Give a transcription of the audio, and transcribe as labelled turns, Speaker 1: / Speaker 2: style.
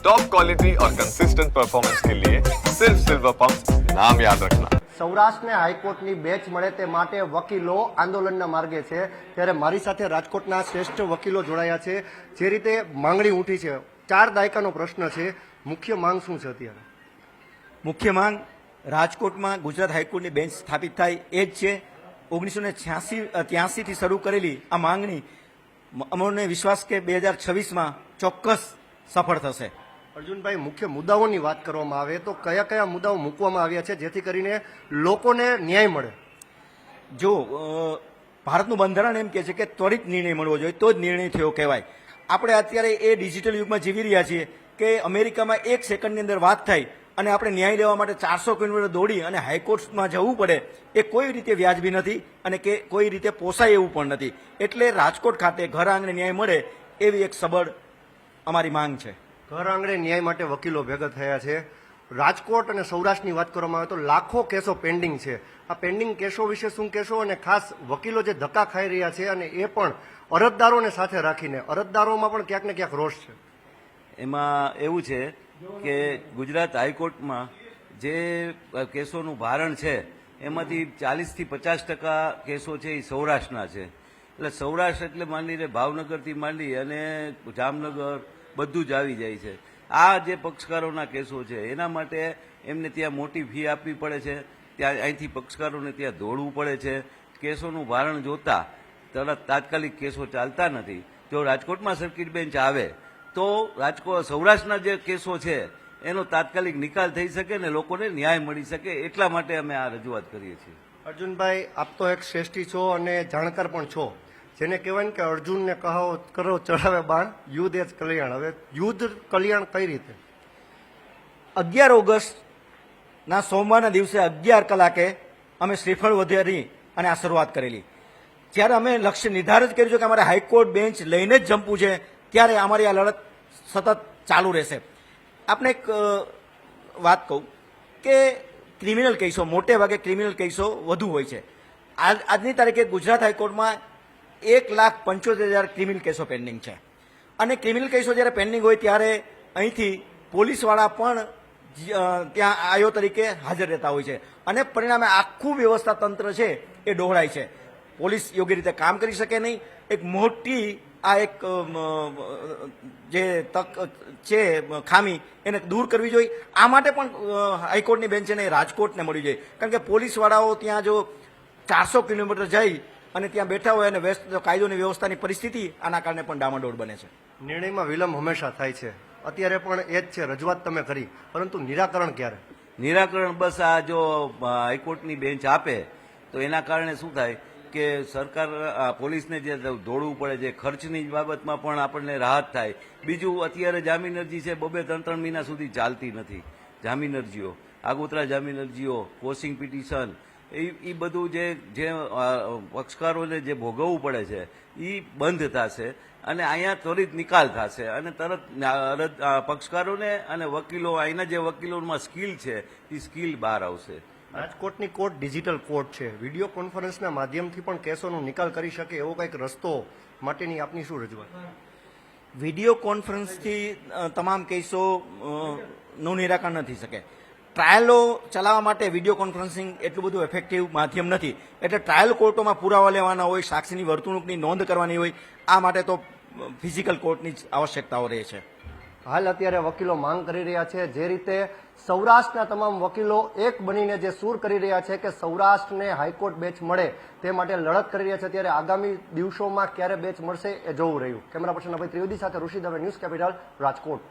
Speaker 1: Top quality और consistent performance के लिए सिर्फ सिल्वर पंप नाम याद रखना।
Speaker 2: સૌરાષ્ટ્રને હાઈકોર્ટની બેચ મળે તે માટે વકીલો આંદોલનના માર્ગે છે, ત્યારે મારી સાથે રાજકોટના શ્રેષ્ઠ વકીલો જોડાયા છે. જે રીતે માંગણી ઉઠી છે, 4 દાયકાનો પ્રશ્ન છે, મુખ્ય માંગ શું છે અત્યારે?
Speaker 3: મુખ્ય માંગ રાજકોટમાં ગુજરાત હાઈકોર્ટની બેન્ચ સ્થાપિત થાય એ જ છે. 1983 થી શરૂ કરેલી આ માંગણી અમને વિશ્વાસ કે 2026માં ચોક્કસ સફળ થશે.
Speaker 2: અર્જુનભાઈ, મુખ્ય મુદ્દાઓની વાત કરવામાં આવે તો કયા કયા મુદ્દાઓ મૂકવામાં આવ્યા છે જેથી કરીને લોકોને ન્યાય મળે?
Speaker 3: જો ભારતનું બંધારણ એમ કહે છે કે ત્વરિત નિર્ણય મળવો જોઈએ તો જ નિર્ણય થયો કહેવાય. આપણે અત્યારે એ ડિજિટલ યુગમાં જીવી રહ્યા છીએ કે અમેરિકામાં 1 સેકન્ડની અંદર વાત થાય અને આપણે ન્યાય લેવા માટે 400 કિલોમીટર દોડી અને હાઈકોર્ટમાં જવું પડે એ કોઈ રીતે વ્યાજબી નથી અને કે કોઈ રીતે પોસાય એવું પણ નથી. એટલે રાજકોટ ખાતે ઘર આંગણે ન્યાય મળે એવી એક સબળ અમારી માંગ છે.
Speaker 2: ઘર આંગણે ન્યાય માટે વકીલો ભેગા થયા છે. રાજકોટ અને સૌરાષ્ટ્રની વાત કરવામાં આવે તો લાખો કેસો પેન્ડિંગ છે. આ પેન્ડિંગ કેસો વિશે શું કહેશો? અને ખાસ વકીલો જે ધક્કા ખાઈ રહ્યા છે અને એ પણ અરજદારોને સાથે રાખીને, અરજદારોમાં પણ ક્યાંક ને ક્યાંક રોષ છે.
Speaker 4: એમાં એવું છે કે ગુજરાત હાઈકોર્ટમાં જે કેસોનું ભારણ છે એમાંથી 40થી 50% કેસો છે એ સૌરાષ્ટ્રના છે. એટલે સૌરાષ્ટ્ર એટલે માંડી લે ભાવનગરથી માંડી અને જામનગર બધું જ આવી જાય છે. આ જે પક્ષકારોના કેસો છે એના માટે એમને ત્યાં મોટી ફી આપવી પડે છે, ત્યાં અહીંથી પક્ષકારોને ત્યાં દોડવું પડે છે. કેસોનું ભારણ જોતા તરત તાત્કાલિક કેસો ચાલતા નથી. જો રાજકોટમાં સર્કિટ બેન્ચ આવે તો સૌરાષ્ટ્રના જે કેસો છે એનો તાત્કાલિક નિકાલ થઈ શકે ને લોકોને ન્યાય મળી શકે, એટલા માટે અમે આ રજૂઆત કરીએ છીએ.
Speaker 2: અર્જુનભાઈ, આપ તો એક શ્રેષ્ઠી છો અને જાણકાર પણ છો. જેને કહેવાય ને કે અર્જુનને કહો કરો ચડાવે બાણ, યુદ્ધ એ જ કલ્યાણ. હવે યુદ્ધ કલ્યાણ કઈ રીતે?
Speaker 3: 11 ઓગસ્ટના સોમવારના દિવસે 11 કલાકે અમે શ્રીફળ વધારી અને આ શરૂઆત કરેલી. જ્યારે અમે લક્ષ્ય નિર્ધારિત કર્યું છે કે અમારે હાઈકોર્ટ બેન્ચ લઈને જ જંપવું છે, ત્યારે અમારી આ લડત સતત ચાલુ રહેશે. આપણે એક વાત કહું કે ક્રિમિનલ કેસો, મોટે ભાગે ક્રિમિનલ કેસો વધુ હોય છે. આજની તારીખે ગુજરાત હાઈકોર્ટમાં 1,75,000 ક્રિમિનલ કેસો પેન્ડિંગ છે. અને ક્રિમિનલ કેસો જ્યારે પેન્ડિંગ હોય ત્યારે અહીંથી પોલીસવાળા પણ ત્યાં આયો તરીકે હાજર રહેતા હોય છે અને પરિણામે આખું વ્યવસ્થા તંત્ર છે એ ડહોળાય છે. પોલીસ યોગ્ય રીતે કામ કરી શકે નહીં. એક મોટી આ એક જે તક છે ખામી એને દૂર કરવી જોઈએ. આ માટે પણ હાઈકોર્ટની બેન્ચને રાજકોટને મળવી જોઈએ, કારણ કે પોલીસવાળાઓ ત્યાં જો 400 કિલોમીટર જઈ અને ત્યાં બેઠા હોય અને કાયદોની વ્યવસ્થાની પરિસ્થિતિ આના કારણે પણ ડામાડોળ બને છે.
Speaker 2: નિર્ણયમાં વિલંબ હંમેશા થાય છે. અત્યારે પણ એ જ છે, રજૂઆત તમે કરી, પરંતુ નિરાકરણ ક્યારે?
Speaker 4: નિરાકરણ બસ આ જો હાઈકોર્ટની બેન્ચ આપે તો એના કારણે શું થાય કે સરકાર પોલીસને જે દોડવું પડે છે, ખર્ચની બાબતમાં પણ આપણને રાહત થાય. બીજું, અત્યારે જામીન અરજી છે 2-3 મહિના સુધી ચાલતી નથી. જામીન અરજીઓ, આગોતરા જામીન અરજીઓ, કોસિંગ પિટિશન, એ બધું જે પક્ષકારોને જે ભોગવવું પડે છે એ બંધ થશે અને અહીંયા ત્વરિત નિકાલ થશે અને તરત પક્ષકારોને અને વકીલો, અહીંના જે વકીલોમાં સ્કિલ છે એ સ્કિલ બહાર આવશે.
Speaker 2: રાજકોટની કોર્ટ ડિજિટલ કોર્ટ છે. વિડીયો કોન્ફરન્સના માધ્યમથી પણ કેસોનો નિકાલ કરી શકે એવો કંઈક રસ્તો માટેની આપની શું રજૂઆત?
Speaker 3: વિડીયો કોન્ફરન્સથી તમામ કેસોનું નિરાકરણ ન થઈ શકે. ટ્રાયલો ચલાવવા માટે વિડીયો કોન્ફરન્સિંગ એટલું બધું ઇફેક્ટિવ માધ્યમ નથી. એટલે ટ્રાયલ કોર્ટોમાં પુરાવા લેવાના હોય, સાક્ષીની વર્તણૂકની નોંધ કરવાની હોય, આ માટે તો ફિઝિકલ કોર્ટની જ આવશ્યકતાઓ રહે છે.
Speaker 2: હાલ અત્યારે વકીલો માંગ કરી રહ્યા છે, જે રીતે સૌરાષ્ટ્રના તમામ વકીલો એક બનીને જે સૂર કરી રહ્યા છે કે સૌરાષ્ટ્રને હાઈકોર્ટ બેચ મળે તે માટે લડત કરી રહ્યા છે, ત્યારે આગામી દિવસોમાં ક્યારે બેચ મળશે એ જોવું રહ્યું. કેમેરા પર્સન અભય ત્રિવેદી સાથે ઋષિ દવે, ન્યૂઝ કેપિટલ, રાજકોટ.